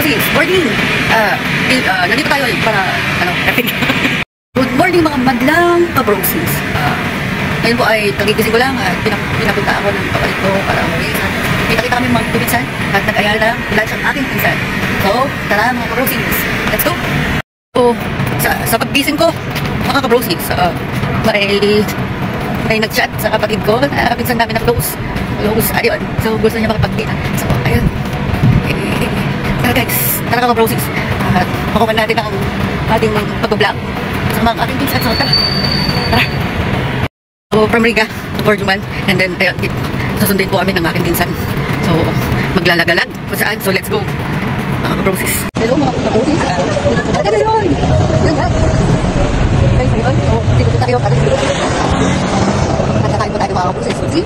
Brosis, morning. Nandito tayo para, good morning mga madlang ka-Brosis. Ngayon po ay kagigising ko lang at pinapunta ako ng kapalit ko para umuwi. Kita kami mga pinsan at nag-ayala ng lunch ang aking pinsan. So, tara mga ka-Brosis, let's go! So, sa paggising ko, mga ka-Brosis, may nag-chat sa kapatid ko, pinsan namin na close, ayun. So, gusto niya makapagkita. So, ayun. Tara guys, tara ka Brosis. At makuha natin ang ating pag-vlog sa mga ating pinsan. So, tara. So, from Riga to Portugal, and then, ayun, susundin po kami ng aking pinsan. So, maglalagalag kung saan. So, let's go. Mga ka-Brosis. Hello mga ka-Brosis. Ano yun? Ayun. So, dito po tayo. At nakain po tayo mga ka-Brosis. See?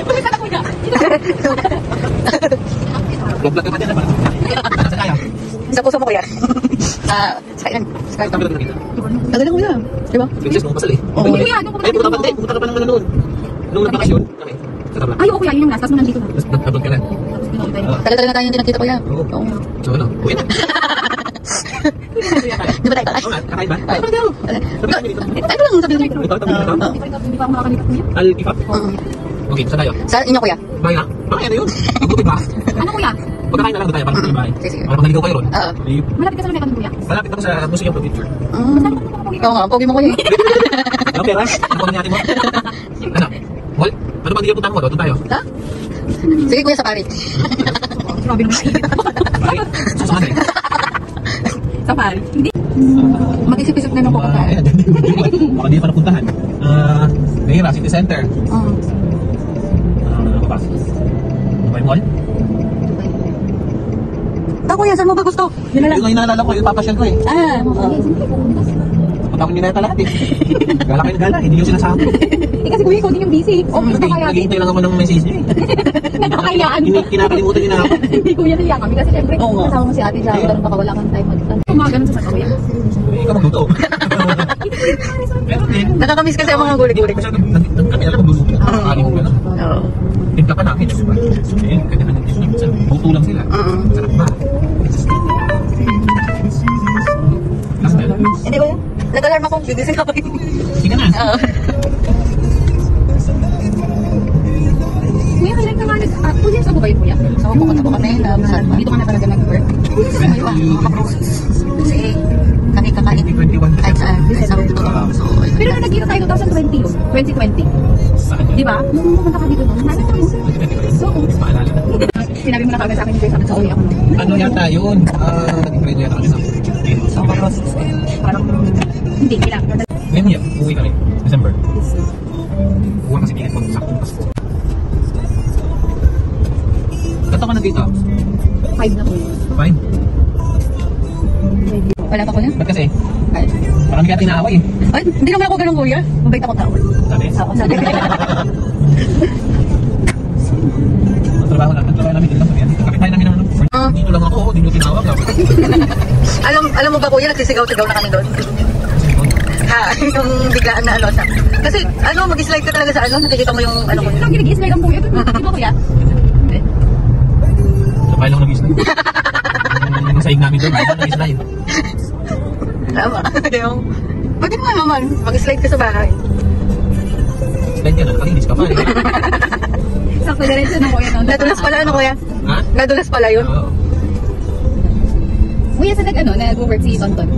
Pumisan ako niya. Vlog-vlog ka pa dyan na ba? Saan tayo? Sa puso mo kuya. Sa kailan? Tagal lang kuya. Diba? Princess, nung pasal eh. Pumunta ka pa naman noon. Nung nagbakasyon kami. Ay, oo kuya, yun yung last. Tapos mo nandito na. Nabot ka na. Tagal na tayo hindi nagkita kuya. Oo. So ano? Uwi na. Di ba tayo takas? Oo nga, kakain ba? Ay, parang tayo lang sabi dito. Ikaw, tabi dito. Hindi pa ako makakalipat kuya. Al-Ifap? Okay, saan tayo? Sa inyo kuya? Bahay na? Bahay na yun? Magbuti ba? Ano kuya? Pagkakain na lang doon tayo para sa bahay. Sige. Para pag naligaw kayo ron. Malapit ka sa mga kuya. Malapit ako sa Museum of Picture. Oo nga, pogi mo kuya. Okay, Ras? Ano ba natin mo? Ano? Wal? Ano ba hindi puntahan mo? Doon tayo. Ha? Sige kuya, sa pari. Grabe naman. Pari? Susunod eh. Sa pari? Hindi. Mag-isip-isip na nung pupuntahan. Ayan, baka hindi pa napuntahan. Nahira, City Center. Ano ba? Dubai Mall? Kuya, saan mo ba gusto? Yun lang. Yung inaalala ko, yung papasyal ko eh. Patapon nyo na yata lahat eh. Gala kayo na gala, hindi yung sinasabi. Kasi kuya, ikaw din yung busy. Naghihintay lang ako ng message nyo eh. Nagkakayaan. Kinakalimutan nyo na ako. Hindi kuya, naiya kami. Kasi syempre, kasama mo si ate dyan. Ganun baka wala kang time mag-tanong. Kumaganon sa kuya. Ikaw magluto. Pero din. Nakakamiss kasi ang mga guli-guli. Kami alam magluluto. Nakakali mo gano'n. Oo. Tinta pa namin. Eh, kanya naman din yun. Buto lang sila. Sarap ba? Hindi ba? Nag-alarm ako. Gigising ako. Sige na. Oo. Kuya, kailan ka nga kuya, saan ba yun kuya? So, pupunta po kami na Salma. Dito ka na talaga nag-work. Ayun ba? Makaproses. Kasi kami kakain. 2021. Ay, sa totoo. So, Pero nung nagkita tayo 2020 yun. 2020. Di ba? Nung pumunta ka dito doon. Nasa tayo. So, Maalala na. sinabi mo na kami sa akin yung sa uwi ako. Ano yata yun? Naging grade yata kami sa so makaproses. Parang, hindi, kailangan. Ngayon niya, uwi kami. December. Uwi kasi ticket ko sa Pasko. Kato ka na dito? 5 na kuya. 5? Wala pa kuya? Ba't kasi? Ay, Parang kaya tinaaway eh. ay, hindi naman ako ganun kuya. Mabait ako tao. Sabi? Oo, sabi. Ang trabaho namin dito lang. Kapit tayo namin ng ano. Dito lang ako, hindi nyo tinawag. Alam mo ba kuya, nagsisigaw-sigaw na kami doon? Ha, yung biglaan na ano siya. Kasi mag-slide ka talaga sa nakikita mo yung ko. Ang ginag-slide ang kuya. Di ba kuya? Sabay lang nag-slide. Yung saig namin doon, nag-slide. Tama. Pwede mo naman, mag-slide ka sa bahay. Slide ka na, nakalinis ka pa eh. Sakto na rin siya ng kuya. Nadulas pala kuya? Ha? Nadulas pala yun? Oo. Kuya, sa nag-work si Tonton?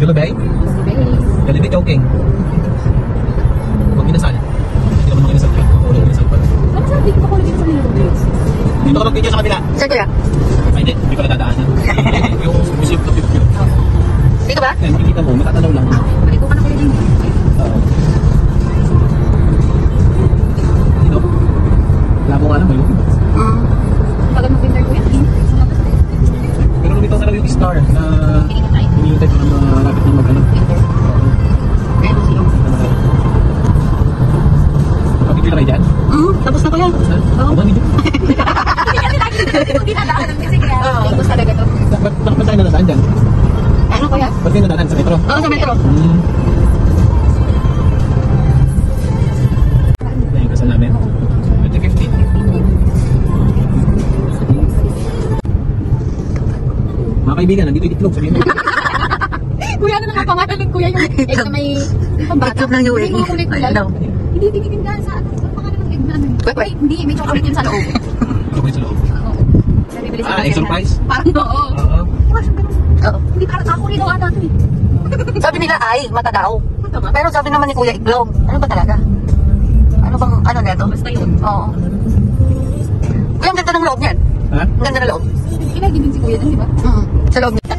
Julubay? Galibay Chowking. Huwag inasal. Hindi naman mga inasal ka. Huwag inasal pa. Ano sabi ko pa dito sa Nilubay? Dito ka mag-video sa kabila. Saan kuya? Ay, hindi ko nadadaanan. Yung Museum of Picture. Dito ba? Kaya makikita mo, matatanaw lang. Balik ko ka na kuya din. Dito? Wala mo nga alam mo yun. Pagod mag-winter kuya? Pero lumitaw na raw yung star na hinihintay ko na malapit na mag-ano. Pag-picture kayo dyan? Tapos na kuya. Oo. Ano dito? Hindi nadaanan kasi kaya. Tapos talaga to. Ba't tayo nadaan dyan? Ano kuya? Ba't kayo nadaanan sa metro? Oo, sa metro. Ayun, kasal namin. 2015. kaibigan, nandito yung itlog. Sabihin mo. Kuya, ano nga pangalan ng kuya yung egg na may pambata? Itlog ng UAE. Hindi mo kulay kulay. Ano? Hindi tinitinda sa ano. Ang pangalan ng egg na ano? Kwek-kwek. Ay, hindi, may chocolate yun sa loob. Chocolate sa loob. Oo. Sabi, bilis Ah, egg surprise? Parang oo. Oo. Parang siyang ganun. Oo. Hindi parang ako rin daw ata ito eh. Sabi nila ay, mata daw. Mata ba? Pero sabi naman ni Kuya Iglong, ano ba talaga? Ano bang, ano neto? Basta yun. Oo. Kuya, ang ganda ng loob niyan. Ha? Ang ganda ng loob. Pinagi din si kuya dun, di ba? Sa loob niya.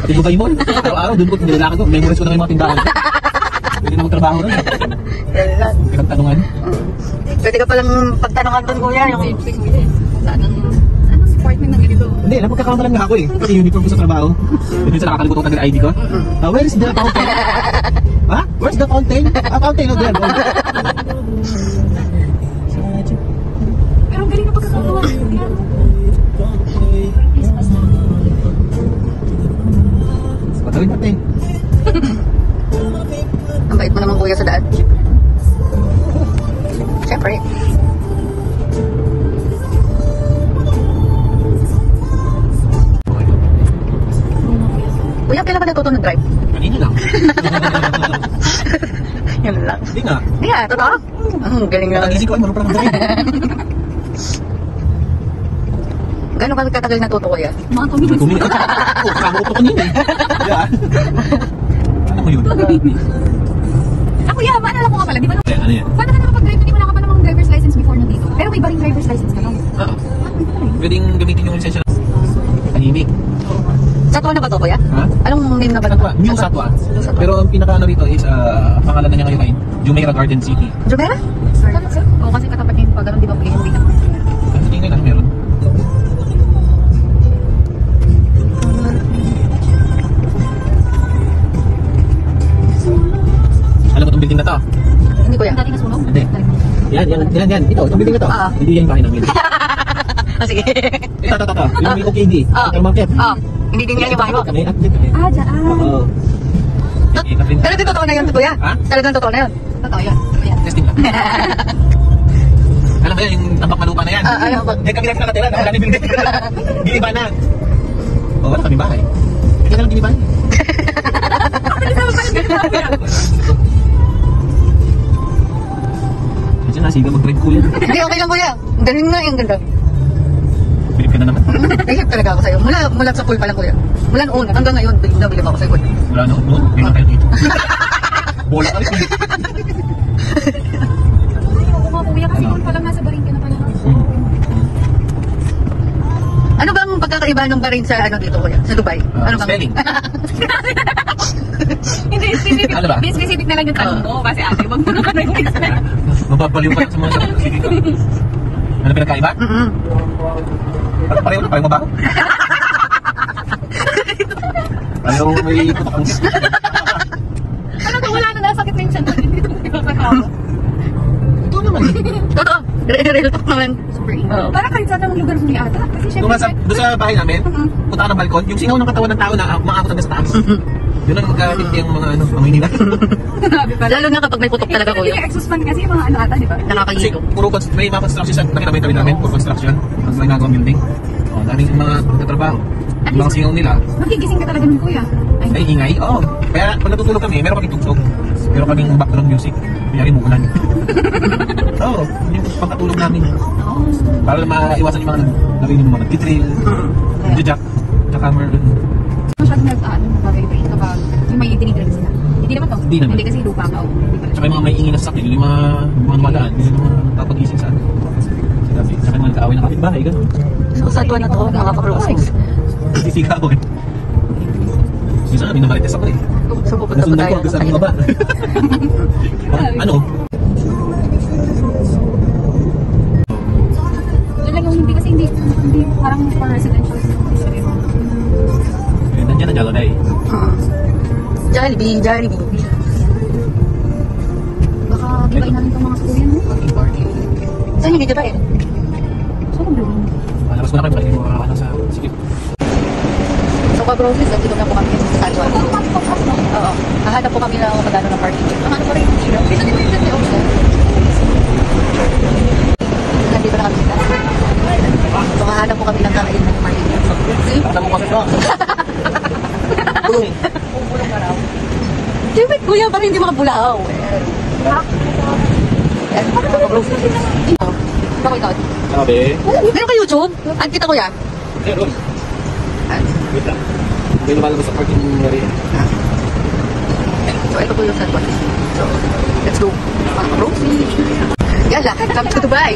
Pati Dubai Mall. Araw-araw, doon ko nilalakad ko. Memorize ko na yung mga tindahan. Pwede na magtrabaho rin. Yan lang. Pinagtanungan. Pwede ka palang pagtanungan doon, Kuya. Yung... Si kuya eh. Saan ang, ano, department ng ganito? Hindi, napagkakamalan nga ako eh. Kasi uniform ko sa trabaho. Dito sa nakakalimutan ko tagal ID ko. Where is the fountain? Ha? Where's the fountain? Fountain, no, there. Pero ang galing na pagkakagawa. Patawin natin. Ang bait mo naman, Kuya, sa daan. Siyempre. Kuya, kailan ka natuto ng drive? Kanina lang. Yan lang. Hindi nga. Hindi nga, totoo? Galing lang. Nagising ko ay marunong pa lang drive. Gano'n ka katagal natuto, Kuya? Mga 2 minutes. Tumingin. Oo, kasama ko pa kanina eh. Yeah. Ano mo yun? Ah, kuya, maalala ko nga pala, di ba? Ano yan? Paano ka nakapag-drive? Hindi wala ka pa namang driver's license before nandito. Pero may baring driver's license ka lang. Oo. Pwedeng gamitin yung lisensya ng tahimik. Satwa na ba to, Kuya? Ha? Anong name na ba? Satwa. New Satwa. Pero ang pinaka-ano rito is, pangalan na niya ngayon ay Jumeirah Garden City. Jumera? Oo, kasi katapat niya yung pag di ba pwede yung dito. Ano tingin ngayon meron? Alam mo itong building na to? Hindi, Kuya. Dati nasunog? Hindi. Yan. Ito, itong building na to. Ah. Hindi yan yung bahay namin. Sige. Ito. Yung may OKD. Market. Hindi din yan yung bahay mo. Kami, active kami. Ah, dyan. Oo. Talagang totoo na yun, Kuya? Ha? Talagang totoo na yun? Totoo yan. Kuya. Testing lang. Alam mo yan, yung tambak malupa na yan. Ano ba? Yan kami lang nakatira, nakakala ni building. Giniba na. O, wala kami bahay. Hindi na lang giniba. Kasi nasiga mag-drive ko yan. Hindi, okay lang, Kuya. Ang galing nga yung ganda. Bilip ka na naman. Ihip talaga ako sa'yo. Mula sa pool pa lang, Kuya. Mula noon, hanggang ngayon, bilib ako sa'yo, Kuya. Wala na, noon. Hindi na tayo dito. Bola ka rin. Oo nga, kuya, kasi kung palang nasa baring ka na pala. Ano bang pagkakaiba ng barin sa ano dito, Kuya? Sa Dubai? Ano bang? Spelling. Hindi, specific. Ano ba? Hindi, specific na lang yung tanong mo. Kasi ate, wag mo naman nag-explain. Mababaliw pa sa mga sabi dito. Ano pinagkaiba? Ano, pareho mabaho? Pareho may putok ang gis. Ano to, wala na nasakit na yung tiyan ko. Dito mo pinakakawa. Ito naman eh. Totoo. Real talk naman. Super easy. Oo. Parang kahit saan ang lugar mo ata. Kasi Doon syempre, sa bahay namin, punta ka ng balkon, yung singaw ng katawan ng tao na umaabot hanggang sa taas. Yun ang magkatindi ang mga panginila. grabe pala. Lalo na kapag may putok talaga, Kuya. Yung exhaust fan kasi yung mga ano ata, di ba? Kasi Nakakahilo. puro may mga construction sa nakita mo yung tabi namin, puro construction. Ang may nagawang building. O, daming mga nagtatrabaho. Yung mga singaw nila, Magigising ka talaga ng kuya. ay ingay. Oo. Kaya pag natutulog kami, meron kaming tugtog. Meron kaming background music. Kunyari mo ulan. Oo. Yung pagkatulog namin. Oo. Para maiwasan yung mga narinig mo, nag-trail, nag-jack, tsaka meron. Masyadong nag-vibrate kapag yung may tinigil sila. Hindi naman to. Hindi naman. Hindi kasi lupa ka. Tsaka yung mga may ingin na sasakyan, yun yung mga dumadaan, yun yung mga papagising sa ano. Sa gabi. Tsaka yung mga nag-aaway ng kapitbahay, gano'n. So, satwa na to, mga ka-crossings. Sisiga ako eh. Minsan nga, minamarites ako eh. So, pupunta po Nasundan tayo. ko, gusto ng baba. Ano? Doon lang yung hindi kasi hindi parang for residential. Nandiyan ang Jalo Day. Jollibee. Baka gibain namin itong mga kuya mo. Parking party. Saan hindi ba eh? So, kung doon. Malabas mo na kayo, hindi mo makakano sa sikip. So, ka-groceries, dito na po kami sa Taiwan. Oo. Hahanap po kami ng magkano ng parking. Hahanap po rin yung sila. Dito din po yung sa Ocean. Nandito na kami sa. So, hahanap po kami ng kakain ng parking. Alam mo kasi ito. para hindi makabulaw. Yan, mga bros. Ako ito. Sabi. Meron ka YouTube? At kita ko yan. Meron. Wait lang. Hindi naman sa parking area. So, ito po yung San Juan. So, let's go. Mga bros. Yala, kami to Dubai.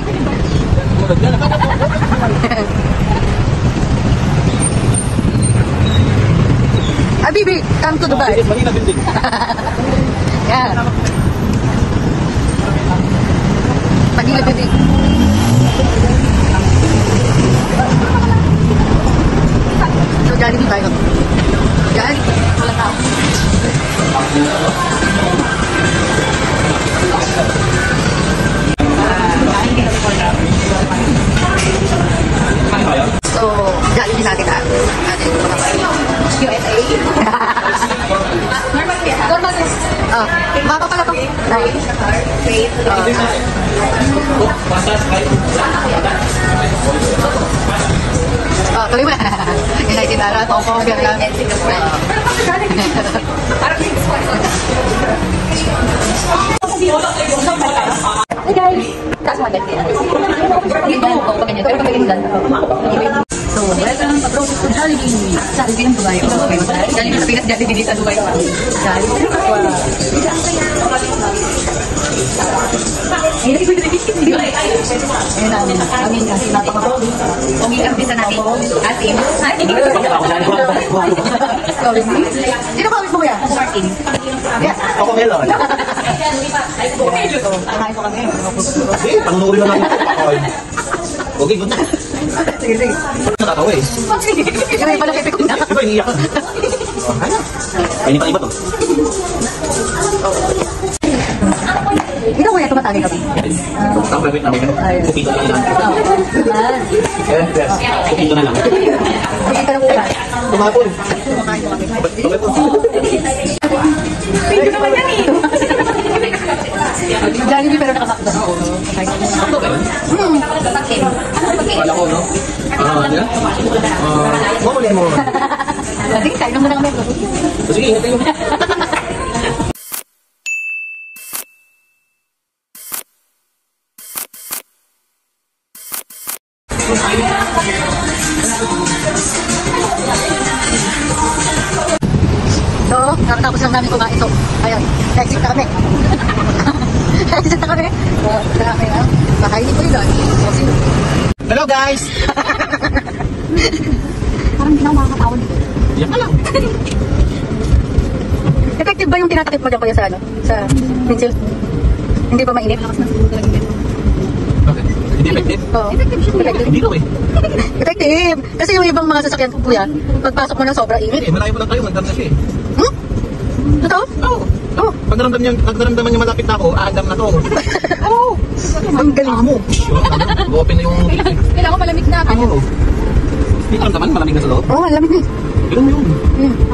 Habibi, come to Dubai. Manila building. Yan. Manila building. So, Jollibee tayo. Yan. Wala na. So, Jollibee natin ha. Natin ito mga USA. Normal is. Baka pala to. Tuloy mo. United Arab, Hong Kong, Vietnam. Hey guys! Taas mo agad. Ganyan, o pag ganyan. Pero pag ganyan dyan. So, welcome sa Bros to Jollibee. Jollibee ng Dubai. Jollibee sa Pinas, Jollibee sa Dubai. Jollibee. Ayun namin. Amin kasi napaka-Bros. Umikang bisa natin. Atin. Sorry. Sino kawis mo kuya? Ako Martin. Ako Melon. So, kakain ko kami. Eh, panunurin na namin ito. Okay, good na. Sige, sige. Natatawa eh. Yung iba lang ko na. Iba, iniiyak ka. Ay, iba to. Ikaw kuya, tumatagay kami. Ang gagawin namin. Kupito na lang. Kupito na lang. Sige ka lang kuya. Tumapon. Kumakain ko kami. Pwede naman yan eh. Jollibee pero nakabakda. Sakto ba yun? Wala ko, no? Yan? Mamuli mo. Sige, kain naman kami. Sige, ingat tayo. So, nakatapos lang namin kumain. So, ayan, exit na kami. Exit na kami. So, kami na. Pakainin ko yun doon. So, sino? Hello guys! Parang hindi na ako makakatawag dito. Yan ka lang. Effective ba yung tinatakip mo dyan kuya sa ano? Sa pencil? Hindi ba mainit? Bakit? Hindi effective? Oo. Effective siya. Effective. Hindi daw eh. Effective. Kasi yung ibang mga sasakyan kuya, pagpasok mo ng sobra init. Eh, malayo pa lang tayo. Nagdam na siya eh. Hmm? Totoo? Oo. Oo. Pag naramdaman niya malapit na ako, aandam na to. Oo. Ang galing mo. Open na yung... Kailangan ko malamig na ako. Oo. Hindi ko naman, malamig na sa loob. Oo, alam mo. Yun mo yun.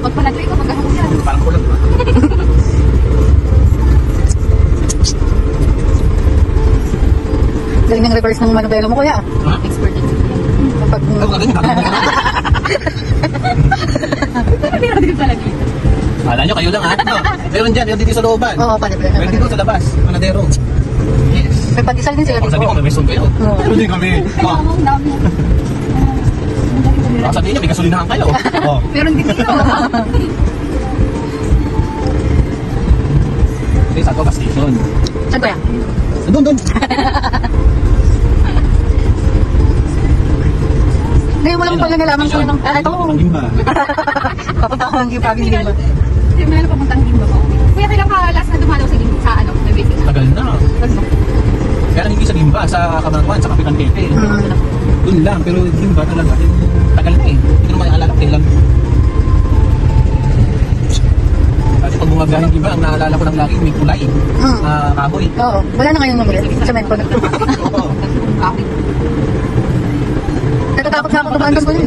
Kapag pala ko, magkano ko yan. Parang kulang. Galing ng reverse ng manubelo mo kuya. Ha? Expert din. Kapag... Oo, ganyan. Meron din pala dito. Alam nyo, kayo lang ha? No. Meron dyan, meron dito sa looban. Oo, pala. Meron dito sa labas, panadero. Yes. May pandesal din sila Kung dito. sabi ko, may resume kayo. Oo. Hindi kami. Oh. Ang dami. Baka sabihin niya, may gasolinahan kayo. Oh. Meron din dito. Okay, saan ko ka station? Saan kuya? Doon. Ngayon mo lang pala nalaman ko ng... ito. Gimba. Papunta ko ng gipagin din ba? Hindi mo na papuntang Gimba ko. Kuya, kailan ka last na dumalaw sa Gimba? Sa ano? May basic. Tagal na. Kaya lang hindi sa Gimba, sa Kabanatuan, sa Kapitan Pepe. Doon lang, pero Gimba talaga. Tagal na eh. Hindi ko naman maalala. Kailan. Kasi pag bumagahin Gimba, ang naalala ko lang lagi, may kulay. Kahoy. Oo. Wala na ngayon mamulit. Semento na. Oo. Okay. Natatakot na ako tumahan ko yun.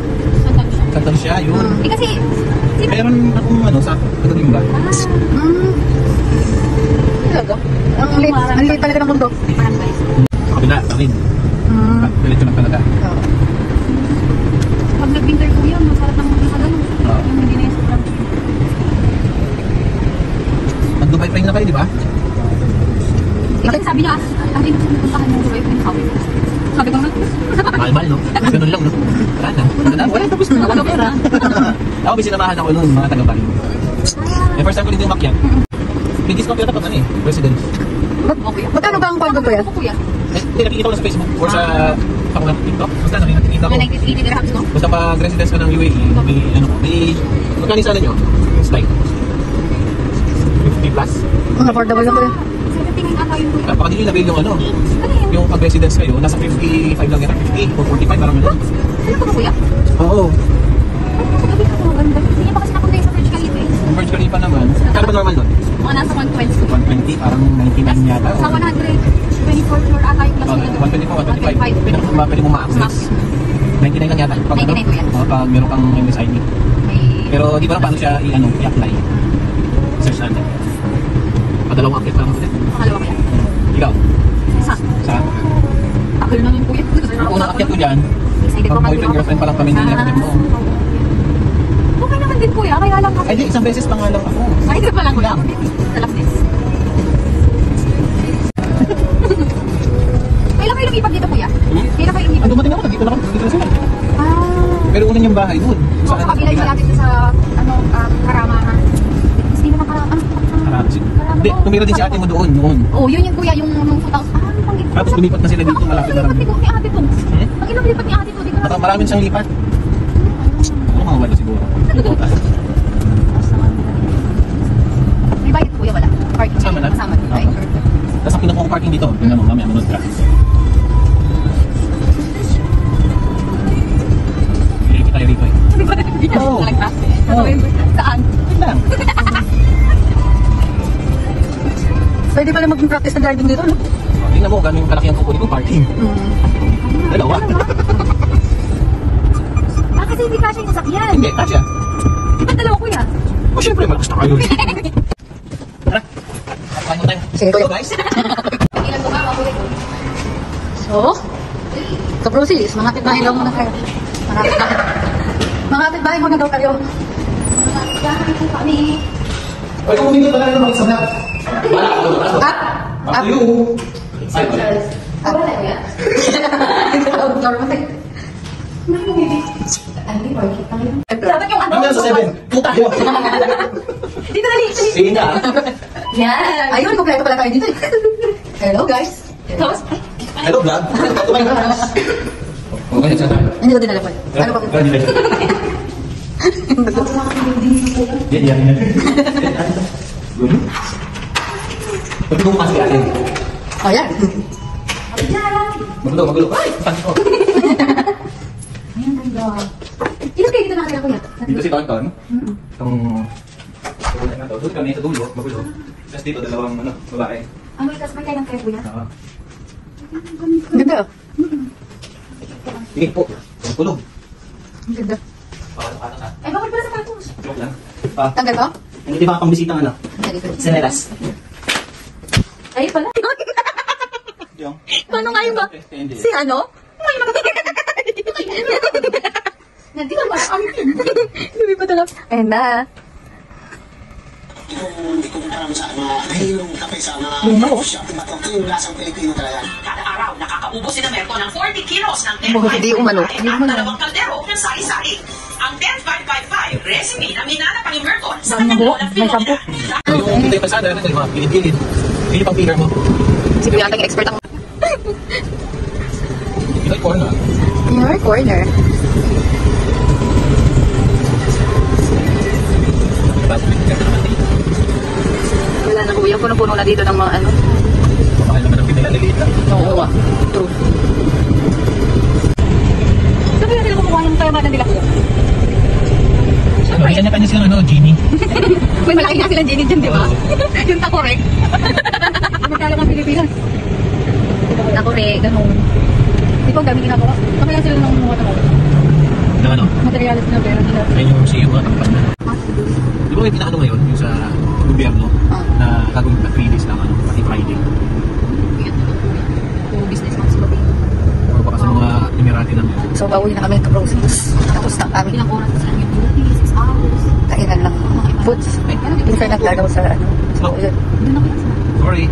Tagal siya, yun. Eh kasi, Meron akong ano, sa Gimba. Talaga? Ang liit talaga ng mundo. Sa kabila, rin. Diretso lang talaga. Oo. pag nag-winter ko yun, masarap ng mga ganun. Yung hindi na yung sobrang. Mag-Dubai pa rin na kayo, di ba? Bakit sabi niya, ate, puntahan mo yung yung house. Sabi ko, Mahal-mahal, no? Ganun lang, no? Wala na. Wala, tapos na. Wala pera. Ako, may sinamahan ako noon, mga taga-Bali. Eh, first time ko din yung makyat. May discount yata pag ano eh, resident. Magkano ba ang pondo ko yan? kuya. Eh, hindi, nakikita ko na sa Facebook or sa pakulang TikTok. Basta nakikita ko. 1980 dirhams, no? Basta pag residence ka ng UAE, may ano, may magkano sana nyo? It's like 50 plus. Affordable na ko yan. 17 ata yung kuya. Napakadili na bill yung ano. Ano yun? Yung pag residence kayo, nasa 55 lang yata, 50 or 45 parang ano. Ano ko ba kuya? Oo. Sabi ko, maganda. Hindi niya pa kasi napunta yung sa Burj Khalifa eh. Yung Burj Khalifa naman, kano ba normal nun? Mga nasa 120. 120, parang 99 yata. Sa 124 floor ata yung class nila. 124, 125. Pwede mo ma-access. 99 lang yata. Pag, 99 po yan. Pag meron kang MSID. May... Pero di ba lang paano siya i-apply? Search natin. Padalawang update parang ulit. Pakalawa ko yan. Ikaw? Sa? Sa? Takil na yung kuya. Yung unang update ko dyan, Excited pag pa boyfriend, girlfriend pa lang kami ng resident mo. Okay naman din kuya, kaya lang kasi. Ay di, isang beses pa nga lang ako. Ay, hindi pa lang kuya. Sa last days. Kailan kayo lumipat dito kuya? Kailan kayo lumipat? Ang dumating ako, nandito na sila. Ah. Pero una niyang bahay doon. So, kabilay siya natin sa, ano, Karamahan. Hindi naman Karamahan. Hindi, tumira din si ate mo doon, noon. Oh, yun yung kuya, yung 2000. Ah, panggit. Tapos lumipat na sila dito, malapit na Bakit rin. lumipat ni ate to? Bakit lumipat ni ate to? Di ko na. Maraming siyang lipat. Ano mga wala siguro? May bayad kuya, wala. Parking. Kasama na? Kasama na. Right? Tapos ang kinukuha parking dito, tingnan mo, mamaya manod ka. Hindi tayo rito eh. Oo. Oo. Saan? Yun lang. Pwede pala mag-practice na driving dito, no? Tingnan mo, gano'ng kalaki ang kukunin kong parking. Dalawa. Ah, kasi hindi kasya yung sasakyan. Hindi, kasya. Ba't dalawa kuya? O syempre, malakas na kayo. Tara. Kain mo tayo. Sige, kuya. So guys, Ilan ko ba? Makulit ko. So, kaprosis, mga kapitbahay daw muna kayo. Mga kapitbahay muna daw kayo. Kaya po kami. ay kung hindi ka pala naman isang lahat. Wala ka doon. Up! Up to you. Ay, wala. Wala na kuya? Outdoor mo tayo. Hindi, parking. Dapat yung ano. Mamaya sa 7. Puta. Dito na dito. Sige na. Yan. Ayun, kompleto pala tayo dito eh. Hello guys. Tapos, Hello, vlog. Kumain ka. Okay, saan tayo? Hindi ko dinala po. Ano ba? Yan, yan, yan. Good. Pagod mo kasi atin. Oh, yan. Magulo, magulo. Ay, pansin ko. ayun, ganda. Ilan kayo dito nakatira kuya? Dito si Tonton. Itong... Doon kami sa dulo, magulo. Tapos dito, dalawang babae. Ang may kasbay kayo ng kayo kuya? Oo. Ganda. Sige po. Tulog. Ganda. Paano ka? Eh, bakit pala sa cartoons? Joke lang. Pa. Tanggal ko? Hindi ba pang bisitang ano? Seneras. Ay, pala. Yung? Paano nga yun ba? Hindi. Si ano? Nandito ba? Hindi pa talaga. Ayun na. Ikumpara mo sa mahilong kape sa mga Lumaw. shop. Ito yung lasang Pilipino talaga. Kada araw, nakakaubos si Namerto ng 40 kilos ng Hindi umano. at dalawang kaldero ng sari-sari. Ang 10555 recipe na minana pa ni Merton sa kanyang lola Philomena. Yung kita yung pasada, ano yung mga pilid-pilid. Pilid pang pillar mo. Si Kuya Atang expert ang... Ito yung corner. Your corner. Wala na kuya, puno-puno na dito ng mga ano. Mahal naman ang pinalaliliit lang. Oo, true. Ito kaya sila kumukuha ng kayamatan nila kuya? Ano, isa na kanya silang ano, genie. May malaki nga silang genie dyan, di ba? Yung takorek. Magkala ng Pilipinas. Takorek, ganun. Di ba ang dami ginagawa? Ito kaya sila nang kumuha ng Na ano, materialis na pera nila. ayun yung CEO nga, takpan na. Di ba may pinakano ngayon, yung sa gobyerno, na gagawin na 3 days lang, ano, pati Friday. Yung business man sila. Puro pa kasi mga Emirati lang yun. So, pauwi na kami ng Roses. Tapos na kami. Ilang oras sa inyo? 6 hours. Kainan lang. Foods. Internet lagaw sa ano. Sa Oh, Ayun. Doon ako yan. sorry.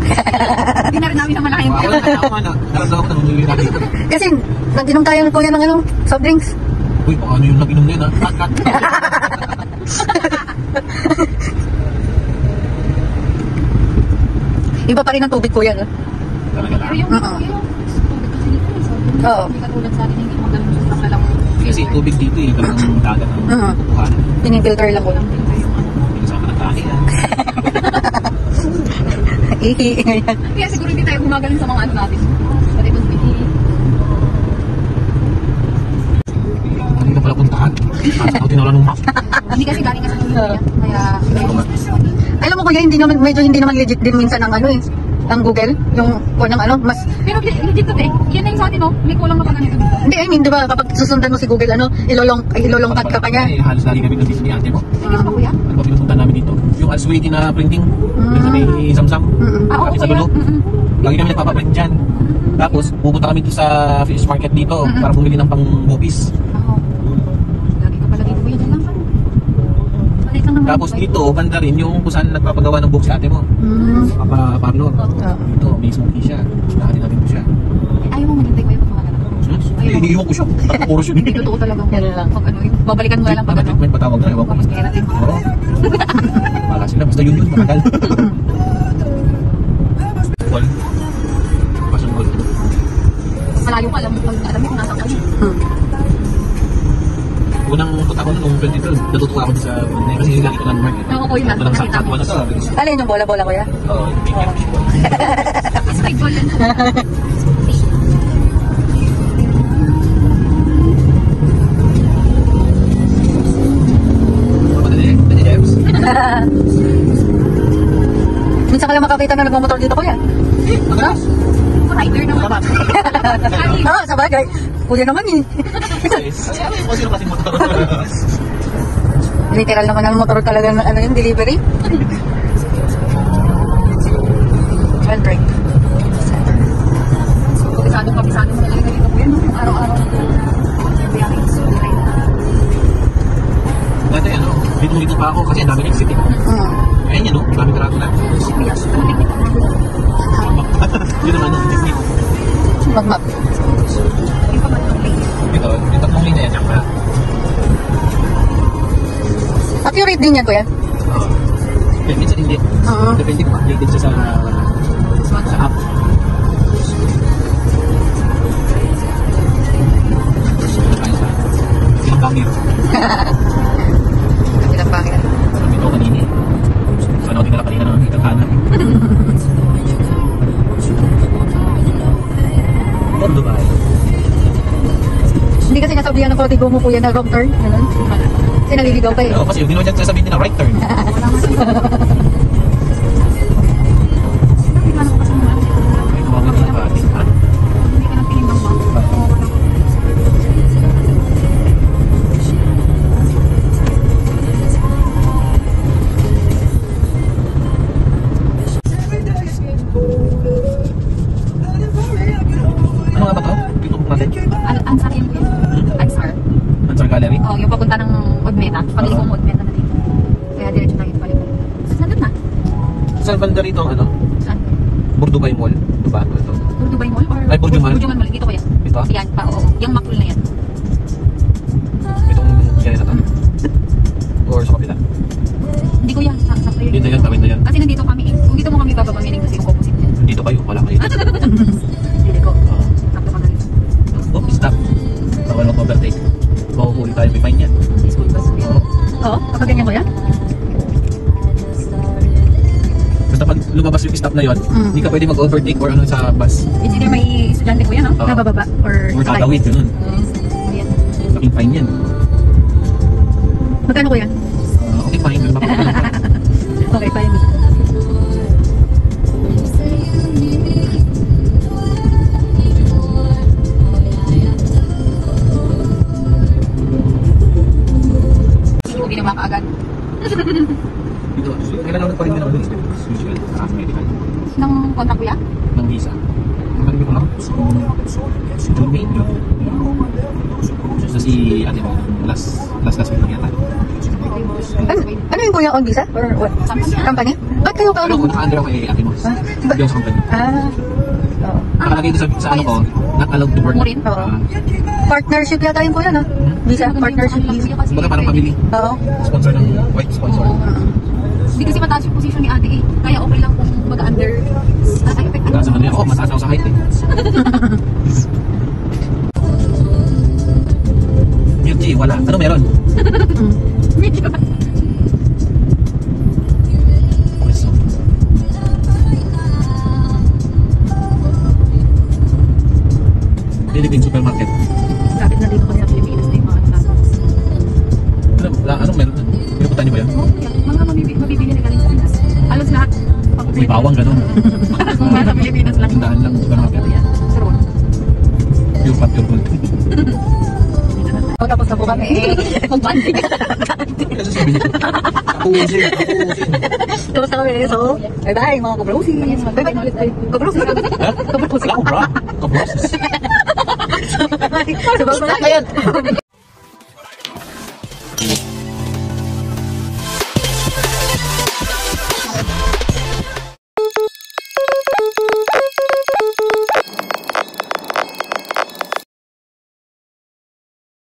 Hindi na rin namin na malaki yung Wala na ako na. Naramdaman ko na nung natin. Kasi, nag-inom tayo ng kuya ng ano, soft drinks. Uy, baka ano yung nag-inom na yun ha? Cut. Iba pa rin ang tubig kuya, no? Talaga lang. Pero yung Oo. tubig kasi dito eh. So, Oo. hindi katulad sa atin, hindi mo ganun sa lang. Kasi tubig dito eh, talagang dagat ang Mhm. kukuhanan. Tinifilter lang ko. Hindi kasama ng kain yan. Ihi, ganyan. Kaya siguro hindi tayo gumagaling sa mga ano natin. Pati itong pili. Hindi na pala puntahan. Parang ako tinawala ng map. Hindi kasi galing ka sa tuloy niya. Kaya, Alam mo kuya, medyo hindi naman legit din minsan ang ano eh. Ang Google, yung ng ano, mas... pero legit to eh. Yan na yung sa atin oh. May kulang na pa ganito. Hindi, I mean, di ba, kapag susundan mo si Google, ano, ilolongtad ka pa niya. Eh, halos lagi kami nandito ni ate mo. Sige pa kuya. Ano ba pinupunta namin dito? Yung Alswady na printing. Yung sa may Samsam. Ah, oo Kapit sa kuya. dulo. Lagi kami nagpapaprint dyan. Tapos, pupunta kami dito sa fish market dito para bumili ng pang-bopis. Oo. Lagi ka pala dito kuya. Diyan lang ka. Balik lang naman. Tapos dito, banda rin yung kung saan nagpapagawa ng book si ate mo. Papa Parlor. Dito, may smoky siya. Nakatin natin po siya. Ayaw mo maghintay kuya pag mga ganap. Hindi, iniiwan ko siya. Tatang oras yun. Hindi totoo talaga. Yan lang. Pag ano yun. Babalikan mo na lang pag ano. Treatment patawag na, ewan ko. Tapos kaya natin. Oo. Wala sila, basta yun, matagal. Gold. Passion gold. Malayo ka, alam mo kung nasa ka. Unang punta ko nung 2012, natutuwa ako sa Monday kasi lagi ko landmark. Oo, kuya. Ito lang Nakita sakto ko. na sa Alin yung bola-bola kuya? Oo, big fish ball. Basketball yan. Madali, Jeps. Minsan ka lang makakita na nagmamotor dito kuya. Madalas. Rider naman. Salamat. Ah, sa bagay. Kuya naman eh. Kung sino kasing motor. Literal naman ang motor talaga ng ano yung delivery. Well, break. Kabisado mo na talaga dito kuya. Araw-araw. Dati ano, dito pa ako kasi ang dami exit eh. Ayun yan o, dami karato na. Kuya, ano technique mo? Yun naman, technique. Mag-map. Yung pamatong lane. Ito, yung tatlong lane na yan, yakma. Accurate din yan kuya. Oo. Okay, minsan hindi. Oo. Depende kung updated siya sa app. Ayun sa ilang bangir. Ilang bakit? Ito kanina eh. Sana ako tingala kanina ng itang kanan. Or Dubai. Hindi kasi nasabihan ng kodigo mo kuya na wrong turn. Ganun. Kasi naliligaw ka eh. Oo, kasi hindi naman dyan sasabihin nila right turn. May tumawag na ba? Ha? Hindi ka nang tinimbang ba? Ano nga ba to? Dito po natin. Ansar yan kuya. Ansar. Ansar Gallery. Oh, yung papunta ng Udmeta. Pag-iso mo Udmeta na dito. Kaya diretso tayo balik. Nandun na. Saan banda rito ang ano? Saan? Burdubay Mall. Ito ba? Ano ito? Dubai Mall? Or Ay, Burjuman. Burjuman Mall. Dito kuya. Ito? Yan pa, oo. Yung makul na yan. Itong yan na to? Or sa kapila? Hindi kuya. Sa player. Yun na yan, tawid na yan. Kasi nandito kami eh. Kung dito mo kami bababa, meaning kasi yung opposite yan. Dito kayo, wala kayo. Hindi ko. Oo. Tapos ka na rin. Oh, stop. Bawal ang overtake. Mahuhuli tayo, may fine yan. School bus. Oo. Oo, kapag ganyan kuya. Basta pag lumabas yung stop na yon, hindi ka pwede mag-overtake or ano sa bus. It's either may estudyante kuya, no? Oo. Nabababa or Or tatawid, ganun. Ayan. Laking fine yan. Magkano kuya? Okay, fine. Ganun mapapagalan ka. Okay, fine. Uwi naman kaagad. Dito, kailangan pa rin din ako dun. Usual, medical. Nang kontak kuya? Ng visa. Ang galing ko lang. June, May, June. So si ate mo, last week yata. Ano yung kuya on visa? Or what? Company? Ba't kayo ka Pero kung naka-under ako eh, ate mo. Hindi ako sa company. Oo. Nakalagay doon sa ano ko, not allowed to work. Mo rin? Oo. Partnership yata yung kuya, no? Visa, partnership visa. Kumbaga parang family. Oo. Sponsor ng white sponsor. Hindi kasi mataas yung position ni ate eh. Kaya okay lang kung mag-under. Nasa ano yan? Oh, mataas ako sa height eh. Milk tea, wala. Ano meron? Pwesto. Philippine supermarket. Kapit na dito kami sa Pilipinas na yung mga Anong meron? Pinupunta niyo ba yan? mga mabibili na galing sa Pinas. Halos lahat. May bawang gano'n. Kung nasa Pilipinas lang. Tindahan lang supermarket. Pero, Pure fat, pure gold. O, tapos na po kami. mag-banding. Kasi sabi niyo, tapusin. Tapos na kami. So, bye-bye mga kabrosis. Bye-bye. Kabrosis. Ha? Wala ko bra. Kabros. So, bye-bye.